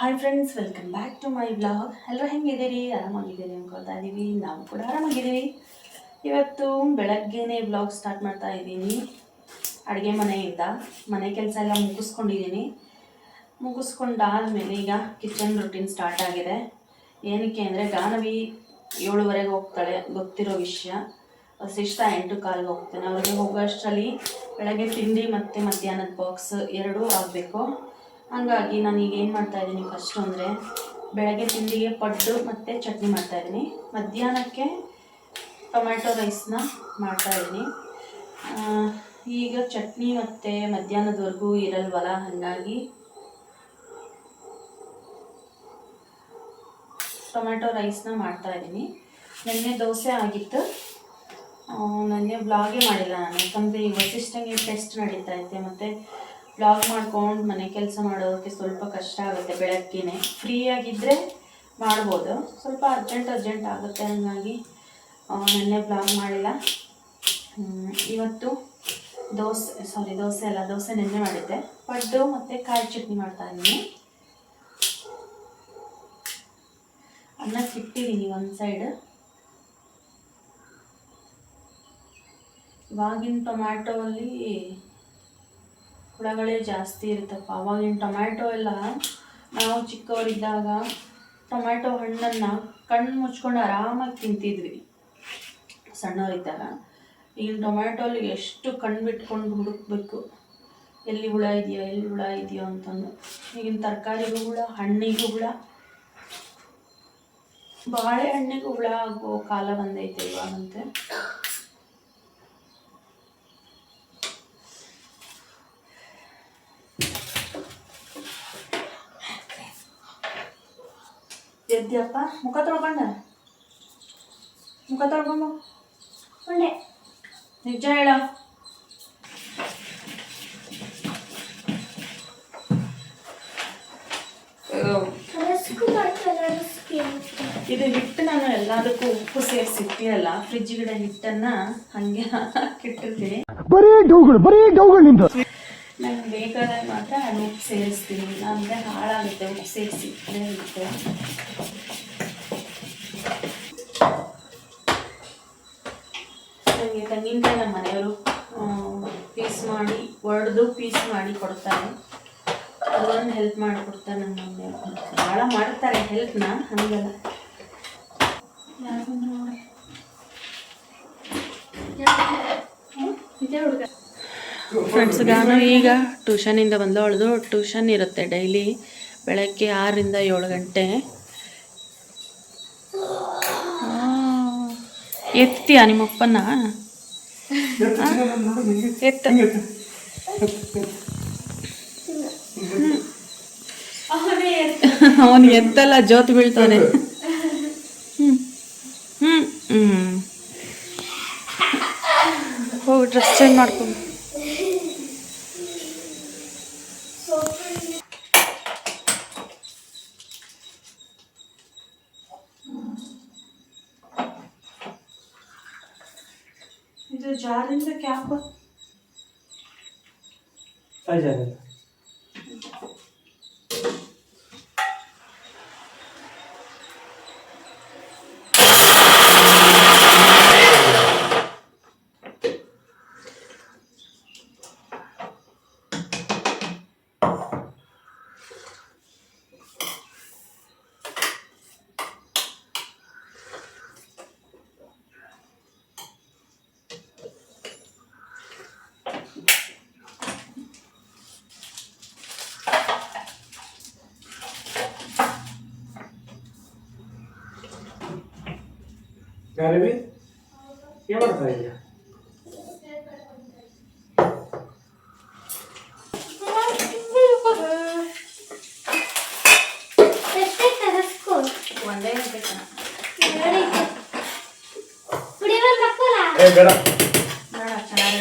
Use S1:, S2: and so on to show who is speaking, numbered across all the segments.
S1: Hi friends, welcome back to my blog. ಎಲ್ಲರೂ ಹೆಂಗಿದ್ದೀರಿ? ಆರಾಮಾಗಿದ್ದೀರಿ ಅನ್ಕೊಳ್ತಾ ಇದ್ದೀವಿ. ನಾವು ಕೂಡ ಆರಾಮಾಗಿದ್ದೀವಿ. ಇವತ್ತು ಬೆಳಗ್ಗೆನೇ ಬ್ಲಾಗ್ ಸ್ಟಾರ್ಟ್ ಮಾಡ್ತಾ ಇದ್ದೀನಿ. ಅಡುಗೆ ಮನೆಯಿಂದ ಮನೆ ಕೆಲಸ ಎಲ್ಲ ಮುಗಿಸ್ಕೊಂಡಾದ್ಮೇಲೆ ಈಗ ಕಿಚನ್ ರೂಟೀನ್ ಸ್ಟಾರ್ಟ್ ಆಗಿದೆ. ಏನಕ್ಕೆ ಅಂದರೆ ಗಾನವಿ 7:30 ಹೋಗ್ತಾಳೆ, ಗೊತ್ತಿರೋ ವಿಷಯ. ವಸಿಷ್ಠ 8:15 ಹೋಗ್ತಾನೆ. ಅವ್ರಿಗೆ ಹೋಗೋಷ್ಟರಲ್ಲಿ ಬೆಳಗ್ಗೆ ತಿಂಡಿ ಮತ್ತು ಮಧ್ಯಾಹ್ನದ ಬಾಕ್ಸ್ ಎರಡೂ ಆಗಬೇಕು. ಹಾಗಾಗಿ ನಾನು ಈಗ ಏನು ಮಾಡ್ತಾಯಿದ್ದೀನಿ ಫಸ್ಟು ಅಂದರೆ ಬೆಳಗ್ಗೆ ತಿಂಡಿಗೆ ಪಡ್ಡು ಮತ್ತು ಚಟ್ನಿ ಮಾಡ್ತಾಯಿದ್ದೀನಿ. ಮಧ್ಯಾಹ್ನಕ್ಕೆ ಟೊಮ್ಯಾಟೊ ರೈಸ್ನ ಮಾಡ್ತಾಯಿದ್ದೀನಿ. ಈಗ ಚಟ್ನಿ ಮತ್ತು ಮಧ್ಯಾಹ್ನದವರೆಗೂ ಇರಲ್ವಲ್ಲ, ಹಾಗಾಗಿ ಟೊಮ್ಯಾಟೊ ರೈಸ್ನ ಮಾಡ್ತಾಯಿದ್ದೀನಿ. ನೆನ್ನೆ ದೋಸೆ ಆಗಿತ್ತು. ನೆನ್ನೆ ಬ್ಲಾಗೇ ಮಾಡಿಲ್ಲ ನಾನು, ಯಾಕಂದರೆ ಈ ವಸಿಷ್ಠಂಗೆ ಟೆಸ್ಟ್ ನಡೀತಾ ಐತೆ ಮತ್ತು ಬ್ಲಾಗ್ ಮಾಡ್ಕೊಂಡು ಮನೆ ಕೆಲಸ ಮಾಡೋದಕ್ಕೆ ಸ್ವಲ್ಪ ಕಷ್ಟ ಆಗುತ್ತೆ. ಬೆಳಗ್ಗೆನೇ ಫ್ರೀಯಾಗಿದ್ದರೆ ಮಾಡ್ಬೋದು, ಸ್ವಲ್ಪ ಅರ್ಜೆಂಟ್ ಆಗುತ್ತೆ. ಹಾಗಾಗಿ ನೆನ್ನೆ ಬ್ಲಾಗ್ ಮಾಡಿಲ್ಲ. ಇವತ್ತು ದೋಸೆ ನೆನ್ನೆ ಮಾಡಿದ್ದೆ. ಪಡ್ಡು ಮತ್ತು ಕಾಯಿ ಚಟ್ನಿ ಮಾಡ್ತಾಯಿದ್ದೀನಿ. ಅನ್ನಕ್ಕೆ ಇಟ್ಟಿದ್ದೀನಿ ಒಂದು ಸೈಡ್. ಇವಾಗಿನ ಟೊಮ್ಯಾಟೊ ಅಲ್ಲಿ ಹುಳಗಳೇ ಜಾಸ್ತಿ ಇರುತ್ತಪ್ಪ. ಅವಾಗಿನ ಟೊಮ್ಯಾಟೊ ಎಲ್ಲ ನಾವು ಚಿಕ್ಕವರಿದ್ದಾಗ ಟೊಮ್ಯಾಟೊ ಹಣ್ಣನ್ನು ಕಣ್ಣು ಮುಚ್ಕೊಂಡು ಆರಾಮಾಗಿ ತಿಂತಿದ್ವಿ ಸಣ್ಣವರಿದ್ದಾಗ. ಈಗಿನ ಟೊಮ್ಯಾಟೊಲ್ಲಿ ಎಷ್ಟು ಕಣ್ಣು ಬಿಟ್ಕೊಂಡು ಹುಡುಕಬೇಕು, ಎಲ್ಲಿ ಹುಳ ಇದೆಯೋ ಅಂತಂದು. ಈಗಿನ ತರಕಾರಿಗೂ ಹುಳ, ಹಣ್ಣಿಗೂ ಹುಳ, ಬಾಳೆಹಣ್ಣಿಗೂ ಹುಳ ಆಗೋ ಕಾಲ ಬಂದೈತೆ ಇವಾಗಂತೆ. ಎದ್ಯಪ್ಪ, ಮುಖ ತೊಳ್ಕೊಂಡೆ ನಿಜ ಹೇಳ. ಇದು ಹಿಟ್ಟು ನಾನು ಎಲ್ಲದಕ್ಕೂ ಉಪ್ಪು ಸೇರಿಸಿಟ್ಟಿರಲ್ಲ. ಫ್ರಿಜ್ ಗಿಡ ಹಿಟ್ಟನ್ನು ಹಾಗೆ ಹಾಕಿಟ್ಟಿರ್ತೀನಿ. ನಂಗೆ ಬೇಕಾದಾಗ ಮಾತ್ರ ನಾನು ಉಪ್ಪು ಸೇರಿಸ್ತೀನಿ, ಅಂದರೆ ಹಾಳಾಗುತ್ತೆ ಉಪ್ಪು ಸೇರಿಸಿ ಹಿಟ್ಟು. ನನಗೆ ತೆಂಗಿನಕಾಯಿ ನಮ್ಮ ಮನೆಯವರು ಒಡೆದು ಪೀಸ್ ಮಾಡಿ ಕೊಡ್ತಾರೆ. ಅದೊಂದು ಹೆಲ್ಪ್ ಮಾಡಿಕೊಡ್ತಾರೆ ನಮ್ಮ ಮನೆಯವರು. ಭಾಳ ಮಾಡ್ತಾರೆ ಹೆಲ್ಪ್ನ, ಹಂಗಲ್ಲ. ಫ್ರೆಂಡ್ಸ್, ನಾನು ಈಗ ಟ್ಯೂಷನಿಂದ ಬಂದವಳದು. ಟ್ಯೂಷನ್ ಇರುತ್ತೆ ಡೈಲಿ ಬೆಳಗ್ಗೆ 6ರಿಂದ 7 ಗಂಟೆ. ಎತ್ತೀಯಾ ನಿಮ್ಮಪ್ಪನ? ಎತ್ತ. ಅವನು ಎತ್ತಲ್ಲ, ಜೋತು ಬೀಳ್ತಾನೆ. ಹೋಗಿ ಡ್ರೆಸ್ ಚೇಂಜ್ ಮಾಡ್ಕೊಂಡು. ಇದು ಜಾರಿಂದ ಕ್ಯಾಪ್
S2: ಗಾರವಿ ಏನು ಮಾಡ್ತಾ ಇದೆಯಾ?
S1: ಒಂದೇ ಗಂಟೆ
S2: ಬೇಡ
S1: ಚೆನ್ನಾಗಿ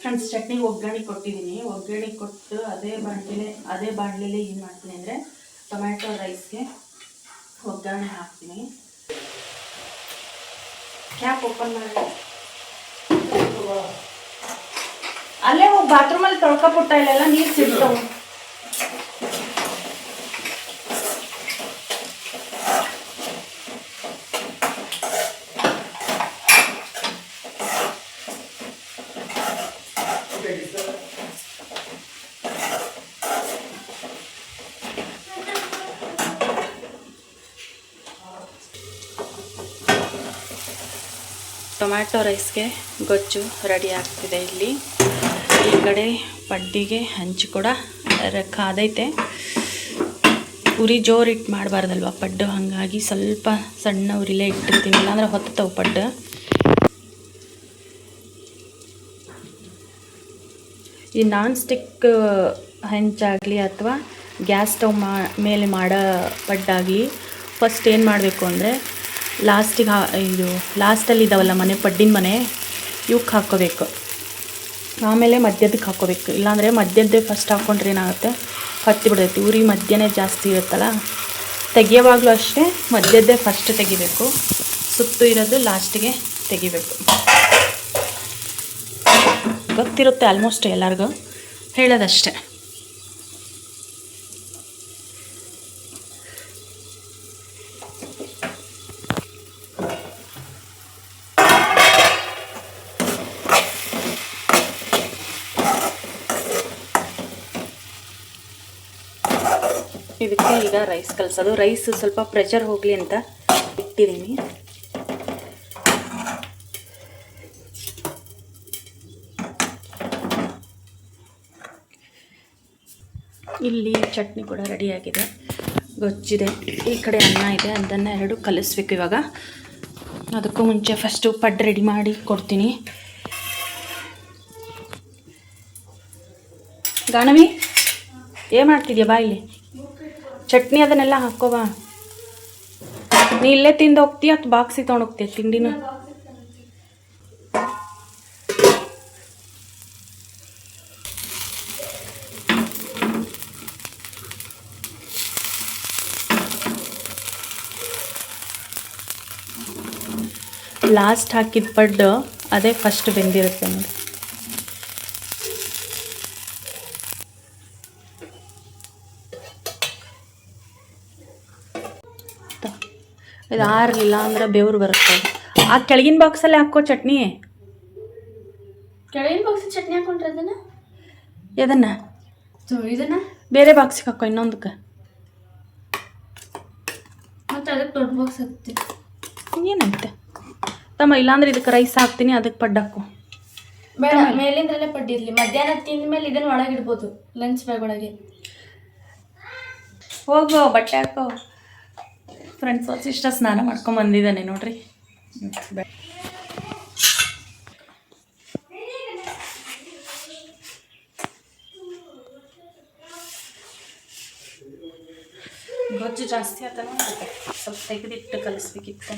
S1: ಫ್ರೆಂಡ್ಸ್, ಚಟ್ನಿಗೆ ಒಗ್ಗರಣೆ ಕೊಟ್ಟಿದ್ದೀನಿ. ಒಗ್ಗರಣೆ ಕೊಟ್ಟು ಅದೇ ಬಾಣಲೆಯಲ್ಲಿ ಏನು ಮಾಡ್ತೀನಿ ಅಂದರೆ ಟೊಮ್ಯಾಟೊ ರೈಸ್ಗೆ ಒಗ್ಗರಣೆ ಹಾಕ್ತೀನಿ. ಕ್ಯಾಪ್ ಓಪನ್ ಮಾಡಿ ಅಲ್ಲೇ ಹೋಗಿ ಬಾತ್ರೂಮಲ್ಲಿ ತೊಳ್ಕೊಬಿಟ್ಟ ಇಲ್ಲೆಲ್ಲ ನೀರು ಸಿಗ್ತಾವೆ. ಟೊಮ್ಯಾಟೊ ರೈಸ್ಗೆ ಗೊಜ್ಜು ರೆಡಿ ಆಗ್ತಿದೆ. ಇಲ್ಲಿ ಈ ಕಡೆ ಪಡ್ಡಿಗೆ ಹಂಚು ಕೂಡ ಕಾದೈತೆ. ಉರಿ ಜೋರಿಟ್ಟು ಮಾಡಬಾರ್ದಲ್ವ ಪಡ್ಡು, ಹಾಗಾಗಿ ಸ್ವಲ್ಪ ಸಣ್ಣ ಉರಿಲೇ ಇಟ್ಟಿರ್ತೀನಿ, ಇಲ್ಲಾಂದ್ರೆ ಹೊತ್ತವು ಪಡ್ಡು. ಈ ನಾನ್ ಸ್ಟಿಕ್ ಹಂಚಾಗಲಿ ಅಥವಾ ಗ್ಯಾಸ್ ಸ್ಟವ್ ಮೇಲೆ ಮಾಡೋ ಪಡ್ಡಾಗಲಿ ಫಸ್ಟ್ ಏನು ಮಾಡಬೇಕು ಅಂದರೆ ಲಾಸ್ಟಲ್ಲಿ ಇದ್ದಾವಲ್ಲ ಮನೆ ಪಡ್ಡಿನ ಮನೆ ಇವಕ್ಕೆ ಹಾಕ್ಕೋಬೇಕು, ಆಮೇಲೆ ಮಧ್ಯದಕ್ಕೆ ಹಾಕ್ಕೋಬೇಕು. ಇಲ್ಲಾಂದರೆ ಮಧ್ಯದ್ದೇ ಫಸ್ಟ್ ಹಾಕ್ಕೊಂಡ್ರೆ ಏನಾಗುತ್ತೆ, ಹತ್ತಿ ಬಿಡೈತಿ. ಉರಿ ಮಧ್ಯನೇ ಜಾಸ್ತಿ ಇರುತ್ತಲ್ಲ, ತೆಗಿಯೋವಾಗಲೂ ಅಷ್ಟೇ ಮಧ್ಯದ್ದೇ ಫಸ್ಟ್ ತೆಗಿಬೇಕು, ಸುತ್ತು ಇರೋದು ಲಾಸ್ಟಿಗೆ ತೆಗಿಬೇಕು. ಗೊತ್ತಿರುತ್ತೆ ಆಲ್ಮೋಸ್ಟ್ ಎಲ್ಲರಿಗೂ, ಹೇಳೋದಷ್ಟೇ. ಇದಕ್ಕೆ ಈಗ ರೈಸ್ ಕಲಸೋದು. ರೈಸ್ ಸ್ವಲ್ಪ ಪ್ರೆಷರ್ ಹೋಗಲಿ ಅಂತ ಇಟ್ಟಿದ್ದೀನಿ. ಇಲ್ಲಿ ಚಟ್ನಿ ಕೂಡ ರೆಡಿಯಾಗಿದೆ, ಗೊಜ್ಜಿದೆ, ಈ ಕಡೆ ಅನ್ನ ಇದೆ. ಅದನ್ನು ಎರಡು ಕಲಿಸ್ಬೇಕು ಇವಾಗ. ಅದಕ್ಕೂ ಮುಂಚೆ ಫಸ್ಟು ಪಡ್ಡು ರೆಡಿ ಮಾಡಿ ಕೊಡ್ತೀನಿ. ಗಾಣವಿ ಏನು ಮಾಡ್ತಿದ್ಯಾ? ಬಾ ಇಲ್ಲಿ ಚಟ್ನಿ ಅದನ್ನೆಲ್ಲ ಹಾಕ್ಕೋಬಾ. ನೀ ಇಲ್ಲೇ ತಿಂದು ಹೋಗ್ತೀಯ ಅಥವಾ ಬಾಕ್ಸಿಗೆ ತೊಗೊಂಡು ಹೋಗ್ತೀಯ ತಿಂಡಿನ? ಲಾಸ್ಟ್ ಹಾಕಿದ ಪಡ್ಡು ಅದೇ ಫಸ್ಟ್ ಬೆಂದಿರುತ್ತೆ ನೋಡಿ. ಇದು ಆರಲಿಲ್ಲ ಅಂದ್ರೆ ಬೆವರು ಬರುತ್ತೆ. ಆ ಕೆಳಗಿನ ಬಾಕ್ಸಲ್ಲಿ ಹಾಕೋ ಚಟ್ನಿ.
S3: ಕೆಳಗಿನ ಬಾಕ್ಸಿಗೆ ಚಟ್ನಿ ಹಾಕೊಂಡ್ರೆ ಅದನ್ನು ಇದನ್ನು
S1: ಬೇರೆ ಬಾಕ್ಸಿಗೆ ಹಾಕೋ, ಇನ್ನೊಂದಕ್ಕೆ.
S3: ಮತ್ತು ಅದಕ್ಕೆ ದೊಡ್ಡ ಬಾಕ್ಸ್ ಹಾಕ್ತೀನಿ.
S1: ಏನಂತೆ ತಮ್ಮ, ಇಲ್ಲಾಂದ್ರೆ ಇದಕ್ಕೆ ರೈಸ್ ಹಾಕ್ತೀನಿ, ಅದಕ್ಕೆ ಪಡ್ಡು ಹಾಕು.
S3: ಬೇಡ, ಮೇಲಿಂದ್ರಲ್ಲೇ ಪಡ್ಡಿರಲಿ. ಮಧ್ಯಾಹ್ನ ತಿಂದ ಮೇಲೆ ಇದನ್ನು ಒಳಗಿಡ್ಬೋದು, ಲಂಚ್ ಬ್ಯಾಗ್ ಒಳಗೆ.
S1: ಹೋಗೋ ಬಟ್ಟೆ ಹಾಕೋ. ಫ್ರೆಂಡ್ಸ್ ಇಷ್ಟ ಸ್ನಾನ ಮಾಡ್ಕೊಂಡು ಬಂದಿದ್ದಾನೆ ನೋಡ್ರಿ. ಗೊಜ್ಜು ಜಾಸ್ತಿ ಆತ ನೋಡ್ಬೇಕು, ಸ್ವಲ್ಪ ತೆಗೆದಿಟ್ಟು ಕಲಿಸ್ಬೇಕಿತ್ತು.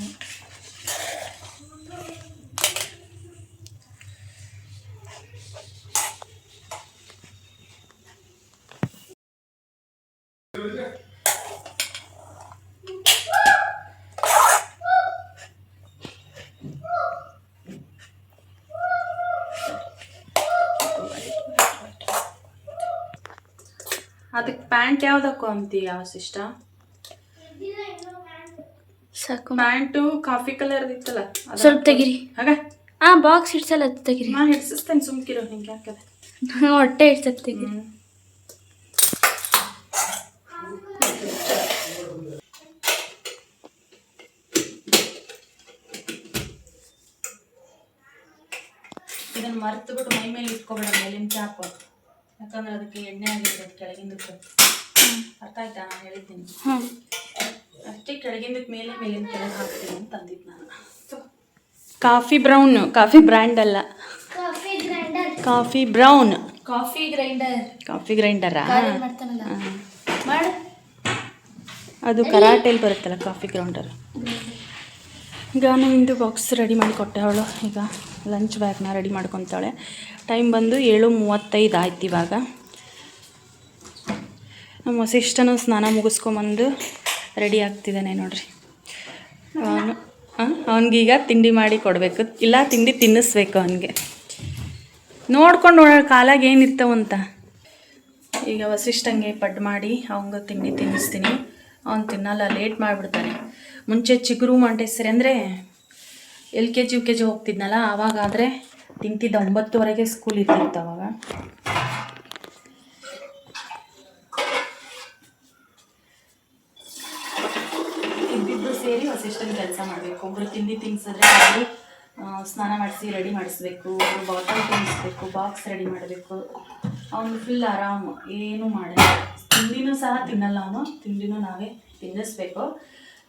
S1: ಅದಕ್ಕೆ ಪ್ಯಾಂಟ್ ಯಾವ್ದಕ್ಕೂ ಅಂತೀಯ ವಸಿಷ್ಠ?
S3: ಸಾಕು.
S1: ಪ್ಯಾಂಟು ಕಾಫಿ ಕಲರ್ ಇತ್ತಲ್ಲ,
S3: ಸ್ವಲ್ಪ ತೆಗಿರಿ.
S1: ಹಾಗ
S3: ಬಾಕ್ಸ್ ಇಡ್ಸಲ್ಲ, ಅದು ತೆಗಿರಿ.
S1: ನಾ ಹಿಡ್ಸಿಸ್ತೇನೆ, ಸುಮ್ಕಿರೋ. ನಿಂಗೆ ಯಾಕದೆ
S3: ಹೊಟ್ಟೆ ಇಡ್ಸಕ್ಕೆ ತೆಗಿರಿ.
S1: ಇದನ್ನು ಮರೆತು ಬಿಟ್ಟು ಮೈ ಮೇಲೆ ಇಟ್ಕೊಬೇಡ, ಮೇಲಿನ ಚಾಪು. ಯಾಕಂದ್ರೆ ಅದಕ್ಕೆ ಎಣ್ಣೆ ಆಗಿದೆ ಕೆಳಗಿಂದಕ್ಕೆ. ಅರ್ಥ ಆಯ್ತಾ ನಾನು ಹೇಳಿದ್ದೀನಿ? ಅಷ್ಟೇ ಕೆಳಗಿಂದಕ್ಕೆ ಮೇಲಿನ ಕೆಳಗೆ ಹಾಕ್ತೀನಿ ಅಂತ ಅಂದಿದ್ದು ನಾನು. ಕಾಫಿ ಬ್ರೌನ್, ಕಾಫಿ ಬ್ರ್ಯಾಂಡ್ ಅಲ್ಲ, ಕಾಫಿ ಬ್ರೌನ್. ಕಾಫಿ ಗ್ರೈಂಡರಾ? ಅದು ಕರಾಟೆಯಲ್ಲಿ ಬರುತ್ತಲ್ಲ ಕಾಫಿ ಗ್ರೈಂಡರ್. ಈಗ ನಮ್ಮದು ಬಾಕ್ಸ್ ರೆಡಿ ಮಾಡಿ ಕೊಟ್ಟೆ ಅವಳು. ಈಗ ಲಂಚ್ ಬ್ಯಾಗ್ನ ರೆಡಿ ಮಾಡ್ಕೊತಾಳೆ. ಟೈಮ್ ಬಂದು 7:35 ಆಯ್ತು ಇವಾಗ. ನಮ್ಮ ವಸಿಷ್ಠನು ಸ್ನಾನ ಮುಗಿಸ್ಕೊಂಬಂದು ರೆಡಿ ಆಗ್ತಿದ್ದಾನೆ ನೋಡ್ರಿ. ಅವನಿಗೀಗ ತಿಂಡಿ ಮಾಡಿ ಕೊಡಬೇಕು, ಇಲ್ಲ ತಿಂಡಿ ತಿನ್ನಿಸ್ಬೇಕು ಅವನಿಗೆ. ನೋಡ್ಕೊಂಡು ನೋಡೋಣ ಕಾಲಾಗ ಏನಿರ್ತಾವಂತ. ಈಗ ವಸಿಷ್ಠಂಗೆ ಪಡ್ಡು ಮಾಡಿ ಅವಂಗೆ ತಿಂಡಿ ತಿನ್ನಿಸ್ತೀನಿ. ಅವ್ನು ತಿನ್ನಲ್ಲ, ಲೇಟ್ ಮಾಡಿಬಿಡ್ತಾನೆ. ಮುಂಚೆ ಚಿಗುರು ಮಾಂಟೇಸರಿ ಅಂದರೆ LKG UKG ಹೋಗ್ತಿದ್ನಲ್ಲ, ಆವಾಗಾದರೆ ತಿಂತಿದ್ದ. 9:30 ಸ್ಕೂಲ್ ಇರ್ತಿತ್ತು ಅವಾಗ. ಇದ್ದಿದ್ದು ಸೇರಿ ವಸಿಷ್ಠನ ಕೆಲಸ ಮಾಡಬೇಕು. ಒಬ್ಬರು ತಿಂಡಿ ತಿನ್ಸಿದ್ರೆ ಅವರು ಸ್ನಾನ ಮಾಡಿಸಿ ರೆಡಿ ಮಾಡಿಸ್ಬೇಕು, ಒಬ್ಬರು ಬಾಟಲ್ ತಿನ್ನಿಸ್ಬೇಕು, ಬಾಕ್ಸ್ ರೆಡಿ ಮಾಡಬೇಕು. ಅವನು ಫುಲ್ ಆರಾಮು, ಏನೂ ಮಾಡಲ್ಲ. ತಿಂಡಿನೂ ಸಹ ತಿನ್ನಲ್ಲ ಅವನು, ತಿಂಡಿನೂ ನಾವೇ ತಿನ್ನಿಸ್ಬೇಕು.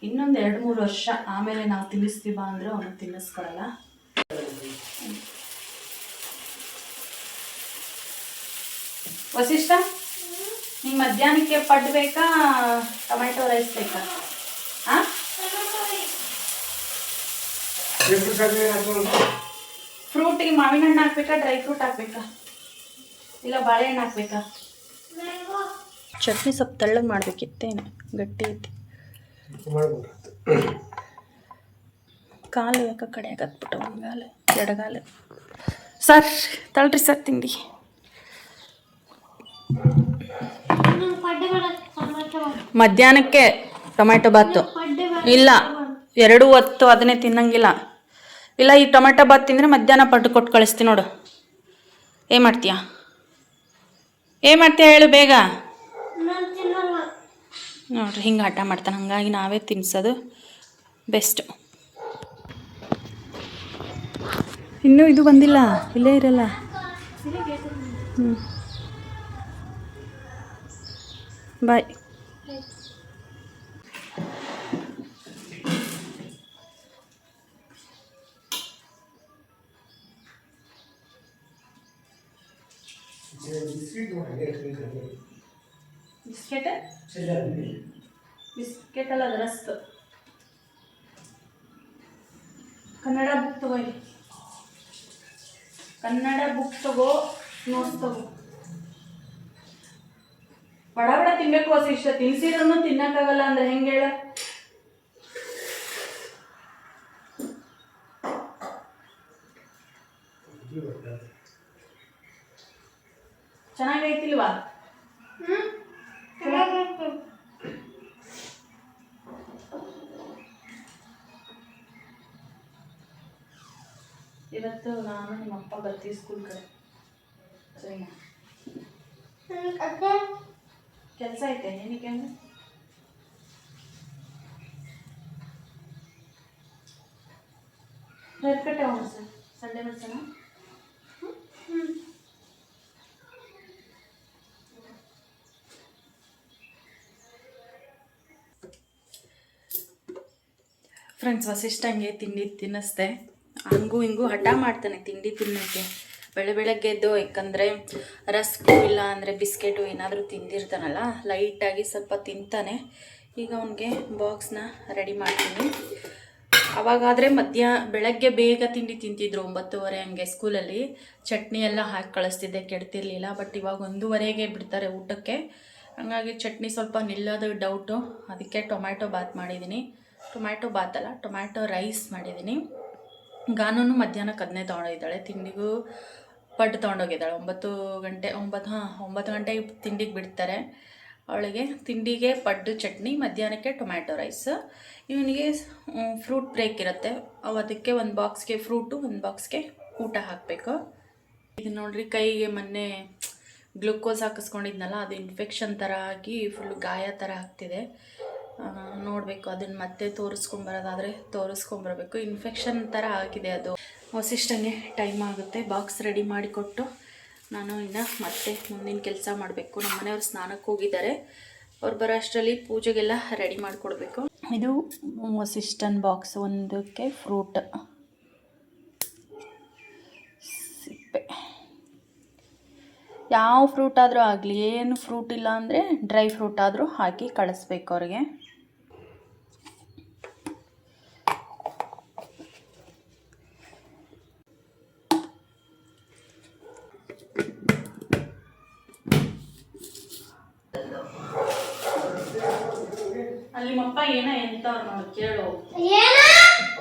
S1: ಇನ್ನೊಂದು 2-3 ವರ್ಷ ಆಮೇಲೆ ನಾವು ತಿನ್ನಿಸ್ತೀವ ಅಂದರೆ ಅವನು ತಿನ್ನಿಸ್ಕೊಡಲ್ಲ. ವಸಿಷ್ಠ, ನಿಂಗೆ ಮಧ್ಯಾಹ್ನಕ್ಕೆ ಪಡ್ಡು ಬೇಕಾ ಟೊಮ್ಯಾಟೊ ರೈಸ್ ಬೇಕಾ? ಹಾಂ, ಫ್ರೂಟಿಗೆ ಮಾವಿನ ಹಣ್ಣು ಹಾಕ್ಬೇಕಾ, ಡ್ರೈ ಫ್ರೂಟ್ ಹಾಕ್ಬೇಕಾ, ಇಲ್ಲ ಬಾಳೆಹಣ್ಣು ಹಾಕ್ಬೇಕಾ? ಚಟ್ನಿ ಸ್ವಲ್ಪ ತೆಳ್ಳಗೆ ಮಾಡ್ಬೇಕಿತ್ತೇನು, ಗಟ್ಟಿ ಐತಿ. ಕಾಲು ಯಾಕೆ ಕಡೆ ಆಗತ್ಬಿಟ್ಟು ಒಂಗಾಲು ಎಡಗಾಲು. ಸರ್ ತಳ್ರಿ ಸರ್ ತಿಂಡಿ. ಮಧ್ಯಾಹ್ನಕ್ಕೆ ಟೊಮ್ಯಾಟೊ ಬಾತು ಇಲ್ಲ, 2 ಹೊತ್ತು ಅದನ್ನೇ ತಿನ್ನಂಗಿಲ್ಲ. ಇಲ್ಲ ಈ ಟೊಮೆಟೊ ಬಾತ್ ತಿಂದರೆ ಮಧ್ಯಾಹ್ನ ಪಡ್ಡು ಕೊಟ್ಟು ಕಳಿಸ್ತೀನಿ ನೋಡು. ಏನು ಮಾಡ್ತೀಯ ಹೇಳು ಬೇಗ. ನೋಡ್ರಿ ಹಿಂಗೆ ಹಠ ಮಾಡ್ತಾನೆ, ಹಂಗಾಗಿ ನಾವೇ ತಿನ್ನಿಸೋದು ಬೆಸ್ಟು. ಇನ್ನೂ ಇದು ಬಂದಿಲ್ಲ, ಇಲ್ಲೇ ಇರಲ್ಲ. ಬಾಯ್. ಬಿಸ್ಕೆಟ್ ಅಲ್ಲ, ಅದು ರಸ್ಕ್. ಕನ್ನಡ ಬುಕ್ ತಗೋ, ಕನ್ನಡ ಬುಕ್ ತಗೋ, ನೋಟ್ಸ್ ತಗೋ. ಬಡ ಬಡ ತಿನ್ಬೇಕು ವಸಿಷ್ಠ, ತಿನ್ಸಿದ್ರೂ ತಿನ್ನಕ್ಕಾಗಲ್ಲ ಅಂದ್ರೆ ಹೆಂಗೆ ಹೇಳ? ಚೆನ್ನಾಗೈತಿಲ್ವಾ? ಇವತ್ತು ನಾನು ನಿಮ್ಮ ಅಪ್ಪ ಬರ್ತೀವಿ ಸ್ಕೂಲ್ ಕಡೆ, ಸರಿನಾ? ಕೆಲಸ ಐತೆ ಏನಕ್ಕೆ ಅಂದ್ರೆ ಹೇರ್ ಕಟ್ ಹೋಗೋಣ ಸರ್, ಸಂಡೇ ಮಾಡ್ಸೋಣ. ಫ್ರೆಂಡ್ಸ್, ವಸಿಷ್ಠಂಗೆ ತಿಂಡಿ ತಿನ್ನಿಸ್ದೆ. ಹಂಗೂ ಹಿಂಗೂ ಹಠ ಮಾಡ್ತಾನೆ ತಿಂಡಿ ತಿನ್ನೋಕ್ಕೆ. ಬೆಳಗ್ಗೆ ಎದ್ದು, ಯಾಕಂದರೆ ರಸ್ಕು ಇಲ್ಲ ಅಂದರೆ ಬಿಸ್ಕೆಟು ಏನಾದರೂ ತಿಂದಿರ್ತಾನಲ್ಲ, ಲೈಟಾಗಿ ಸ್ವಲ್ಪ ತಿಂತಾನೆ. ಈಗ ಅವನಿಗೆ ಬಾಕ್ಸ್ನ ರೆಡಿ ಮಾಡ್ತೀನಿ. ಅವಾಗಾದರೆ ಬೆಳಗ್ಗೆ ಬೇಗ ತಿಂಡಿ ತಿಂತಿದ್ರು, 9:30 ಹಂಗೆ ಸ್ಕೂಲಲ್ಲಿ. ಚಟ್ನಿ ಎಲ್ಲ ಹಾಕಿ ಕಳಿಸ್ತಿದ್ದೆ, ಕೆಡ್ತಿರ್ಲಿಲ್ಲ. ಬಟ್ ಇವಾಗ 1:15ಗೆ ಬಿಡ್ತಾರೆ ಊಟಕ್ಕೆ, ಹಾಗಾಗಿ ಚಟ್ನಿ ಸ್ವಲ್ಪ ನಿಲ್ಲೋದು ಡೌಟು. ಅದಕ್ಕೆ ಟೊಮ್ಯಾಟೊ ಬಾತ್ ಮಾಡಿದ್ದೀನಿ. ಟೊಮ್ಯಾಟೊ ಬಾತ್ ಅಲ್ಲ, ಟೊಮ್ಯಾಟೊ ರೈಸ್ ಮಾಡಿದ್ದೀನಿ. ಗಾನೂ ಮಧ್ಯಾಹ್ನಕ್ಕೆ ಅದನ್ನೇ ತೊಗೊಂಡೋಗಿದ್ದಾಳೆ. ತಿಂಡಿಗೂ ಪಡ್ಡು ತೊಗೊಂಡೋಗಿದ್ದಾಳೆ. 9 ಗಂಟೆಗೆ ತಿಂಡಿಗೆ ಬಿಡ್ತಾರೆ. ಅವಳಿಗೆ ತಿಂಡಿಗೆ ಪಡ್ಡು ಚಟ್ನಿ, ಮಧ್ಯಾಹ್ನಕ್ಕೆ ಟೊಮ್ಯಾಟೊ ರೈಸ್. ಇವನಿಗೆ ಫ್ರೂಟ್ ಬ್ರೇಕ್ ಇರುತ್ತೆ, ಅದಕ್ಕೆ ಒಂದು ಬಾಕ್ಸ್ಗೆ ಫ್ರೂಟು, ಒಂದು ಬಾಕ್ಸ್ಗೆ ಊಟ ಹಾಕಬೇಕು. ಇದು ನೋಡ್ರಿ, ಕೈಗೆ ಮೊನ್ನೆ ಗ್ಲುಕೋಸ್ ಹಾಕಿಸ್ಕೊಂಡಿದ್ನಲ್ಲ, ಅದು ಇನ್ಫೆಕ್ಷನ್ ಥರ ಆಗಿ ಫುಲ್ ಗಾಯ ಥರ ಆಗ್ತಿದೆ. ನೋಡಬೇಕು, ಅದನ್ನು ಮತ್ತೆ ತೋರಿಸ್ಕೊಂಬರೋದಾದರೆ ತೋರಿಸ್ಕೊಂಬರ್ಬೇಕು. ಇನ್ಫೆಕ್ಷನ್ ಥರ ಆಗಿದೆ ಅದು. ವಸಿಷ್ಠಂಗೆ ಟೈಮ್ ಆಗುತ್ತೆ. ಬಾಕ್ಸ್ ರೆಡಿ ಮಾಡಿಕೊಟ್ಟು ನಾನು ಇನ್ನು ಮತ್ತೆ ಮುಂದಿನ ಕೆಲಸ ಮಾಡಬೇಕು. ನಮ್ಮ ಮನೆಯವರು ಸ್ನಾನಕ್ಕೆ ಹೋಗಿದ್ದಾರೆ, ಅವ್ರು ಬರೋ ಅಷ್ಟರಲ್ಲಿ ಪೂಜೆಗೆಲ್ಲ ರೆಡಿ ಮಾಡಿಕೊಡ್ಬೇಕು. ಇದು ವಸಿಷ್ಠನ್ ಬಾಕ್ಸ್. ಒಂದಕ್ಕೆ ಫ್ರೂಟ್, ಸಿಪ್ಪೆ, ಯಾವ ಫ್ರೂಟ್ ಆದರೂ ಆಗಲಿ, ಏನು ಫ್ರೂಟ್ ಇಲ್ಲ ಅಂದರೆ ಡ್ರೈ ಫ್ರೂಟ್ ಆದರೂ ಹಾಕಿ ಕಳಿಸ್ಬೇಕು ಅವ್ರಿಗೆ. ಅಲ್ಲಿ ನಿಮ್ಮಪ್ಪ ಏನೋ ಎಂತವ್ರು ನೋಡಿ, ಕೇಳು.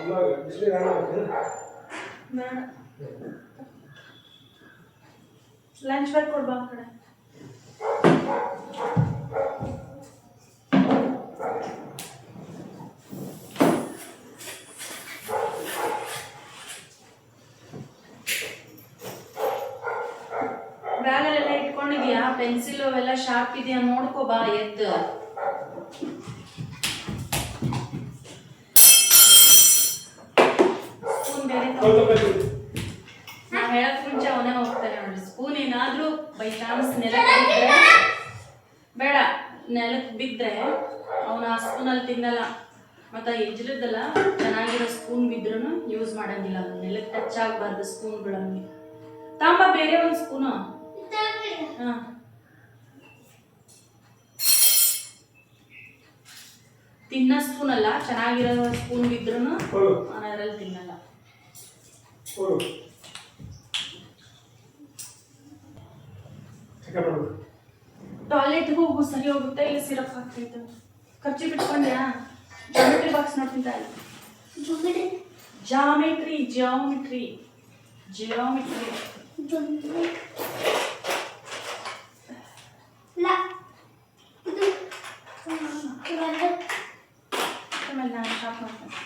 S2: ಅಮ್ಮ ಬಿಸಿಲಿಗೆ ಹಣ ಹಾಕ್ತೀನಿ.
S1: ಬೇಡ ಲಂಚ್ ಬ್ಯಾಗ್ ಕೊಡ್ಬಾ ಆ ಕಡೆ. ಬ್ಯಾಗಲ್ಲೆಲ್ಲ ಇಟ್ಕೊಂಡಿದ್ಯಾ? ಪೆನ್ಸಿಲ್ ಅವೆಲ್ಲ ಶಾರ್ಪ್ ಇದೆಯಾ ನೋಡ್ಕೋ ಬಾ ಎದ್ದು. ಸ್ಪೂನ್ ಬೇರೆ ನಾ ಹೇಳಕ್ ಮುಂಚೆ ಅವನೇ ಹೋಗ್ತಾನೆ ನೋಡಿ. ಸ್ಪೂನ್ ಏನಾದ್ರೂ ಬೈ ಚಾನ್ಸ್ ನೆಲಕ್ಕೆ ಬಿದ್ದರೆ, ಬೇಡ ನೆಲಕ್ಕೆ ಬಿದ್ದರೆ ಅವನು ಆ ಸ್ಪೂನಲ್ಲಿ ತಿನ್ನಲ್ಲ. ಮತ್ತು ಇಜ್ರದ್ದಲ್ಲ ಚೆನ್ನಾಗಿರೋ ಸ್ಪೂನ್ ಬಿದ್ರೂ ಯೂಸ್ ಮಾಡಂಗಿಲ್ಲ. ಅದು ನೆಲಕ್ಕೆ ಟಚ್ ಆಗಬಾರ್ದು ಸ್ಪೂನ್ಗಳಲ್ಲಿ. ತಾಂಬ ಬೇರೆ ಒಂದು ಸ್ಪೂನು. ಹಾಂ ತಿನ್ನೋ ಸ್ಪೂನ್ ಅಲ್ಲ, ಚೆನ್ನಾಗಿರೋ ಸ್ಪೂನ್ ಬಿದ್ರೂ ಅದರಲ್ಲಿ ತಿನ್ನಲ್ಲ. ಟಾಯ್ಲೆಟ್ಗೆ ಹೋಗು, ಸರಿ ಹೋಗುತ್ತೆ. ಇಲ್ಲಿ ಸಿರಪ್ ಹಾಕ್ತೈತೆ. ಖರ್ಚು ಬಿಟ್ಕೊಂಡ್ಯಾ? ಜಾಮೆಟ್ರಿ ಬಾಕ್ಸ್ ನೋಡ್ತಿಂತ ಇಲ್ಲ. ಜಾಮೆಟ್ರಿ ಜಾಮೆಟ್ರಿ ಜಾಮೆಟ್ರಿ ಆಮೇಲೆ ನಾನು ಶಾಪ್ ಮಾಡ್ತೇನೆ.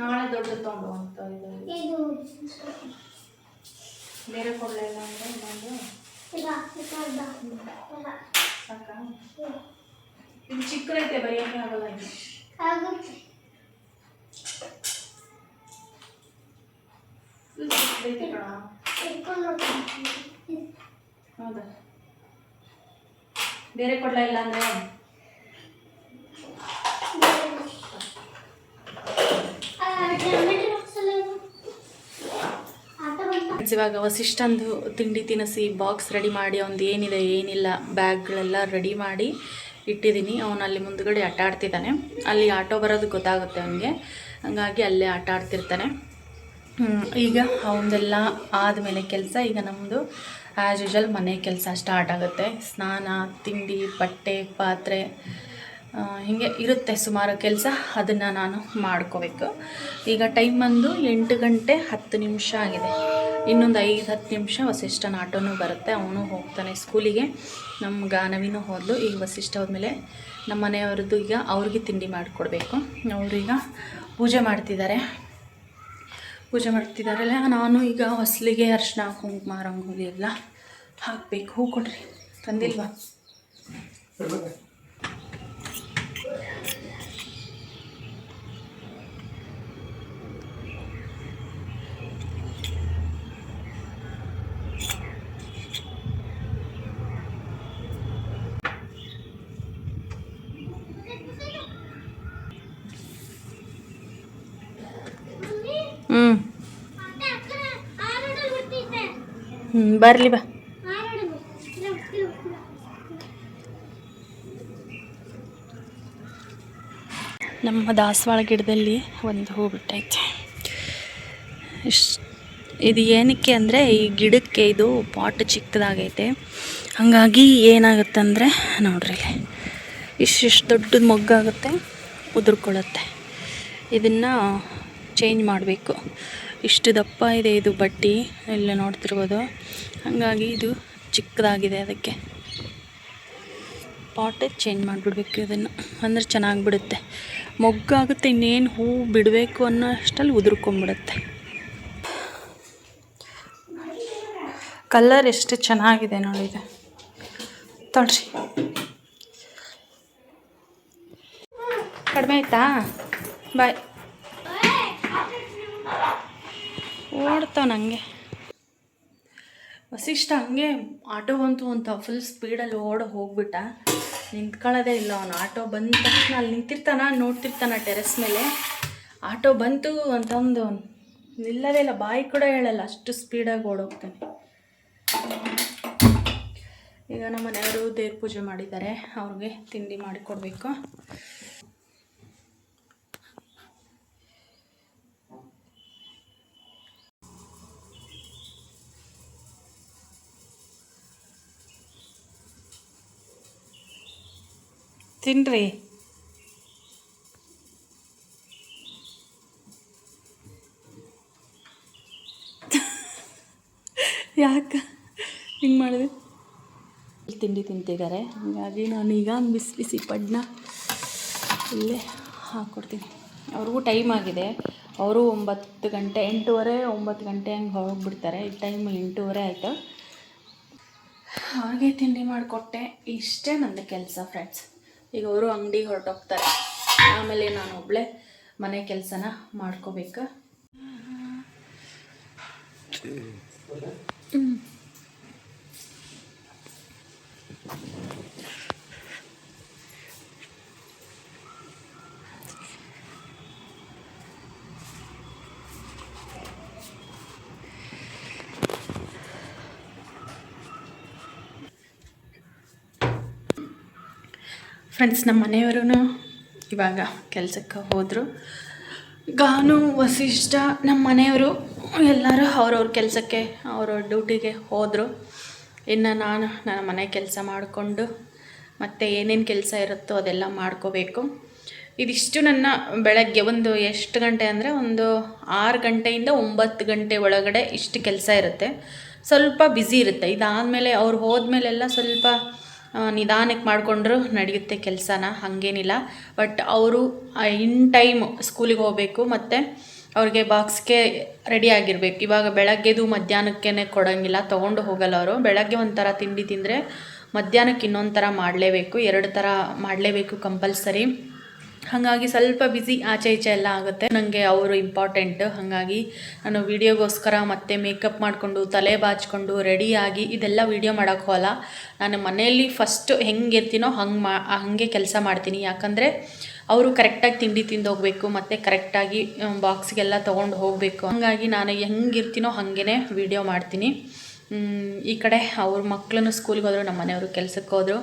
S1: ನಾಳೆ ದೊಡ್ಡ ತೊಗೊಂಡು ಅಂತ ಬೇರೆ ಕೊಡಲಿಲ್ಲ ಅಂದರೆ ಇನ್ನೊಂದು ಸಾಕಾ? ಇದು ಚಿಕ್ಕದೈತೆ, ಬರೆಯೋಕ್ಕೆ ಆಗಲ್ಲ. ಇದು ಚಿಕ್ಕದೈತೆ ಕಣ. ಹೌದಾ? ಬೇರೆ ಕೊಡಲ ಇಲ್ಲ ಅಂದರೆ ಇವಾಗ ವಸಿಷ್ಠಂದು ತಿಂಡಿ ತಿನಿಸಿ ಬಾಕ್ಸ್ ರೆಡಿ ಮಾಡಿ ಅವ್ನು ಏನಿದೆ ಏನಿಲ್ಲ ಬ್ಯಾಗ್ಗಳೆಲ್ಲ ರೆಡಿ ಮಾಡಿ ಇಟ್ಟಿದ್ದೀನಿ. ಅವನು ಅಲ್ಲಿ ಮುಂದ್ಗಡೆ ಆಟ ಆಡ್ತಿದ್ದಾನೆ. ಅಲ್ಲಿ ಆಟೋ ಬರೋದು ಗೊತ್ತಾಗುತ್ತೆ ಅವನಿಗೆ, ಹಂಗಾಗಿ ಅಲ್ಲೇ ಆಟ ಆಡ್ತಿರ್ತಾನೆ. ಈಗ ಅವನದೆಲ್ಲ ಆದಮೇಲೆ ಕೆಲಸ, ಈಗ ನಮ್ಮದು ಆ್ಯಸ್ ಯೂಶಲ್ ಮನೆ ಕೆಲಸ ಸ್ಟಾರ್ಟ್ ಆಗುತ್ತೆ. ಸ್ನಾನ, ತಿಂಡಿ, ಬಟ್ಟೆ, ಪಾತ್ರೆ, ಹೀಗೆ ಇರುತ್ತೆ ಸುಮಾರು ಕೆಲಸ. ಅದನ್ನು ನಾನು ಮಾಡ್ಕೋಬೇಕು. ಈಗ ಟೈಮ್ ಬಂದು 8 ಗಂಟೆ 10 ನಿಮಿಷ ಆಗಿದೆ. ಇನ್ನೊಂದು 5-10 ನಿಮಿಷ ವಸಿಷ್ಠನ ಆಟೋನೂ ಬರುತ್ತೆ, ಅವನು ಹೋಗ್ತಾನೆ ಸ್ಕೂಲಿಗೆ. ನಮ್ಮ ಗಾನವಿನೂ ಹೋದ್ಲು. ಈಗ ವಸಿಷ್ಠ ಹೋದ್ಮೇಲೆ ನಮ್ಮ ಮನೆಯವ್ರದ್ದು ಈಗ ಅವ್ರಿಗೆ ತಿಂಡಿ ಮಾಡಿಕೊಡ್ಬೇಕು. ಅವರೀಗ ಪೂಜೆ ಮಾಡ್ತಿದ್ದಾರಲ್ಲ, ನಾನು ಈಗ ಹೊಸಲಿಗೆ ಅರಿಶಿನ ಕುಂಕುಮ ರಂಗೋಲಿ ಎಲ್ಲ ಹಾಕಬೇಕು. ಹೂ ಕೊಡ್ರಿ, ತಂದಿಲ್ವಾ? ಬರಲಿ ಬಾ. ನಮ್ಮ ದಾಸವಾಳ ಗಿಡದಲ್ಲಿ ಒಂದು ಹೂ ಬಿಟ್ಟೈತೆ. ಇದು ಏನಕ್ಕೆ ಅಂದರೆ ಈ ಗಿಡಕ್ಕೆ ಇದು ಪಾಟ್ ಚಿಕ್ಕದಾಗೈತೆ, ಹಾಗಾಗಿ ಏನಾಗುತ್ತೆ ಅಂದರೆ ನೋಡ್ರಿ, ಇಷ್ಟಿಷ್ಟು ದೊಡ್ಡದು ಮೊಗ್ಗಾಗುತ್ತೆ, ಉದುರ್ಕೊಳ್ಳುತ್ತೆ. ಇದನ್ನು ಚೇಂಜ್ ಮಾಡಬೇಕು. ಇಷ್ಟು ದಪ್ಪ ಇದೆ ಇದು ಬಡ್ಡಿ, ಎಲ್ಲ ನೋಡ್ತಿರ್ಬೋದು. ಹಾಗಾಗಿ ಇದು ಚಿಕ್ಕದಾಗಿದೆ, ಅದಕ್ಕೆ ಪಾಟೇ ಚೇಂಜ್ ಮಾಡಿಬಿಡ್ಬೇಕು ಇದನ್ನು, ಅಂದರೆ ಚೆನ್ನಾಗಿ ಬಿಡುತ್ತೆ, ಮೊಗ್ಗಾಗುತ್ತೆ. ಇನ್ನೇನು ಹೂ ಬಿಡಬೇಕು ಅನ್ನೋ ಅಷ್ಟಲ್ಲಿ ಉದುರ್ಕೊಂಬಿಡುತ್ತೆ. ಕಲರ್ ಎಷ್ಟು ಚೆನ್ನಾಗಿದೆ ನೋಡಿ ಇದು. ತೊಳ್ರಿ, ಕಡಿಮೆ ಆಯ್ತಾ? ಬಾಯ್. ಓಡ್ತಾವ ನನಗೆ. ವಸಿಷ್ಠ ಹಂಗೆ ಆಟೋ ಬಂತು ಅಂತ ಫುಲ್ ಸ್ಪೀಡಲ್ಲಿ ಹೋಗ್ಬಿಟ್ಟ. ನಿಂತ್ಕೊಳ್ಳೋದೇ ಇಲ್ಲ ಅವನು. ಆಟೋ ಬಂದ ತಕ್ಷಣ ಅಲ್ಲಿ ನಿಂತಿರ್ತಾನ, ನೋಡ್ತಿರ್ತಾನ ಟೆರೆಸ್ ಮೇಲೆ. ಆಟೋ ಬಂತು ಅಂತಂದು ನಿಲ್ಲದೇ ಇಲ್ಲ, ಬಾಯಿ ಕೂಡ ಹೇಳಲ್ಲ, ಅಷ್ಟು ಸ್ಪೀಡಾಗಿ ಓಡೋಗ್ತಾನೆ. ಈಗ ನಮ್ಮ ಮನೆಯವರು ದೇವ್ರ ಪೂಜೆ ಮಾಡಿದ್ದಾರೆ, ಅವ್ರಿಗೆ ತಿಂಡಿ ಮಾಡಿಕೊಡ್ಬೇಕು. ತಿನ್ರಿ.
S3: ಯಾಕೆ ಹಿಂಗೆ ಮಾಡಿದೆ? ತಿಂಡಿ ತಿಂತಿದ್ದಾರೆ, ಹಾಗಾಗಿ ನಾನೀಗ ಬಿಸಿ ಬಿಸಿ ಪಡ್ನ ಇಲ್ಲೇ ಹಾಕ್ಕೊಡ್ತೀನಿ. ಅವ್ರಿಗೂ ಟೈಮ್ ಆಗಿದೆ, ಅವರು 9 ಗಂಟೆ 8:30 9 ಗಂಟೆ ಹಂಗೆ ಹೋಗ್ಬಿಡ್ತಾರೆ. ಈ ಟೈಮ್ 8:30 ಆಯಿತು. ಅವ್ರಿಗೆ ತಿಂಡಿ ಮಾಡಿಕೊಟ್ಟೆ. ಇಷ್ಟೇ ನಂದು ಕೆಲಸ ಫ್ರೆಂಡ್ಸ್. ಈಗ ಅವರು ಅಂಗಡಿಗೆ ಹೊರಟೋಗ್ತಾರೆ, ಆಮೇಲೆ ನಾನು ಒಬ್ಬಳೇ ಮನೆ ಕೆಲಸನ ಮಾಡ್ಕೋಬೇಕು. ಫ್ರೆಂಡ್ಸ್, ನಮ್ಮ ಮನೆಯವರು ಇವಾಗ ಕೆಲಸಕ್ಕೆ ಹೋದರು. ಗಾನು, ವಸಿಷ್ಠ, ನಮ್ಮ ಮನೆಯವರು ಎಲ್ಲರೂ ಅವ್ರವ್ರ ಕೆಲಸಕ್ಕೆ ಅವ್ರವ್ರ ಡ್ಯೂಟಿಗೆ ಹೋದರು. ಇನ್ನು ನಾನು ನನ್ನ ಮನೆ ಕೆಲಸ ಮಾಡಿಕೊಂಡು ಮತ್ತು ಏನೇನು ಕೆಲಸ ಇರುತ್ತೋ ಅದೆಲ್ಲ ಮಾಡ್ಕೋಬೇಕು. ಇದಿಷ್ಟು ನನ್ನ ಬೆಳಗ್ಗೆ ಒಂದು ಎಷ್ಟು ಗಂಟೆ ಅಂದರೆ ಒಂದು 6 ಗಂಟೆಯಿಂದ 9 ಗಂಟೆ ಒಳಗಡೆ ಇಷ್ಟು ಕೆಲಸ ಇರುತ್ತೆ. ಸ್ವಲ್ಪ ಬ್ಯುಸಿ ಇರುತ್ತೆ. ಇದಾದಮೇಲೆ ಅವ್ರು ಹೋದ್ಮೇಲೆಲ್ಲ ಸ್ವಲ್ಪ ನಿಧಾನಕ್ಕೆ ಮಾಡಿಕೊಂಡ್ರು ನಡೆಯುತ್ತೆ ಕೆಲಸನ, ಹಾಗೇನಿಲ್ಲ. ಬಟ್ ಅವರು ಇನ್ ಟೈಮ್ ಸ್ಕೂಲಿಗೆ ಹೋಗಬೇಕು ಮತ್ತು ಅವ್ರಿಗೆ ಬಾಕ್ಸ್ಗೆ ರೆಡಿ ಆಗಿರಬೇಕು. ಇವಾಗ ಬೆಳಗ್ಗೆದು ಮಧ್ಯಾಹ್ನಕ್ಕೇ ಕೊಡೋಂಗಿಲ್ಲ, ತೊಗೊಂಡು ಹೋಗಲ್ಲ ಅವರು. ಬೆಳಗ್ಗೆ ಒಂಥರ ತಿಂಡಿ ತಿಂದರೆ ಮಧ್ಯಾಹ್ನಕ್ಕೆ ಇನ್ನೊಂದು ಥರ ಮಾಡಲೇಬೇಕು, 2 ಥರ ಮಾಡಲೇಬೇಕು ಕಂಪಲ್ಸರಿ. ಹಾಗಾಗಿ ಸ್ವಲ್ಪ ಬ್ಯುಸಿ ಆಚೆ ಈಚೆ ಎಲ್ಲ ಆಗುತ್ತೆ. ನನಗೆ ಅವರು ಇಂಪಾರ್ಟೆಂಟ್. ಹಾಗಾಗಿ ನಾನು ವೀಡಿಯೋಗೋಸ್ಕರ ಮತ್ತೆ ಮೇಕಪ್ ಮಾಡಿಕೊಂಡು ತಲೆ ಬಾಚ್ಕೊಂಡು ರೆಡಿಯಾಗಿ ಇದೆಲ್ಲ ವೀಡಿಯೋ ಮಾಡೋಕ್ಕೆ ಹೋಗಲ್ಲ. ನಾನು ಮನೆಯಲ್ಲಿ ಫಸ್ಟ್ ಹೆಂಗಿರ್ತೀನೋ ಹಾಗೆ ಕೆಲಸ ಮಾಡ್ತೀನಿ. ಯಾಕಂದರೆ ಅವರು ಕರೆಕ್ಟಾಗಿ ತಿಂಡಿ ತಿಂದು ಹೋಗಬೇಕು ಮತ್ತು ಕರೆಕ್ಟಾಗಿ ಬಾಕ್ಸ್ಗೆಲ್ಲ ತೊಗೊಂಡು ಹೋಗಬೇಕು. ಹಾಗಾಗಿ ನಾನು ಹೆಂಗಿರ್ತೀನೋ ಹಾಗೇ ವೀಡಿಯೋ ಮಾಡ್ತೀನಿ. ಈ ಕಡೆ ಅವ್ರ ಮಕ್ಕಳನ್ನು ಸ್ಕೂಲ್ಗೆ ಹೋದರು, ನಮ್ಮ ಮನೆಯವರು ಕೆಲಸಕ್ಕೆ ಹೋದರು.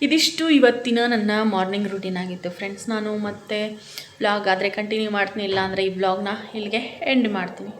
S3: ಇದಿಷ್ಟು ಇವತ್ತಿನ ನನ್ನ ಮಾರ್ನಿಂಗ್ ರೂಟೀನ್ ಆಗಿತ್ತು ಫ್ರೆಂಡ್ಸ್. ನಾನು ಮತ್ತೆ ವ್ಲಾಗ್ ಆದರೆ ಕಂಟಿನ್ಯೂ ಮಾಡ್ತೀನಿ, ಇಲ್ಲ ಅಂದರೆ ಈ ವ್ಲಾಗ್ನ ಇಲ್ಲಿಗೆ ಎಂಡ್ ಮಾಡ್ತೀನಿ.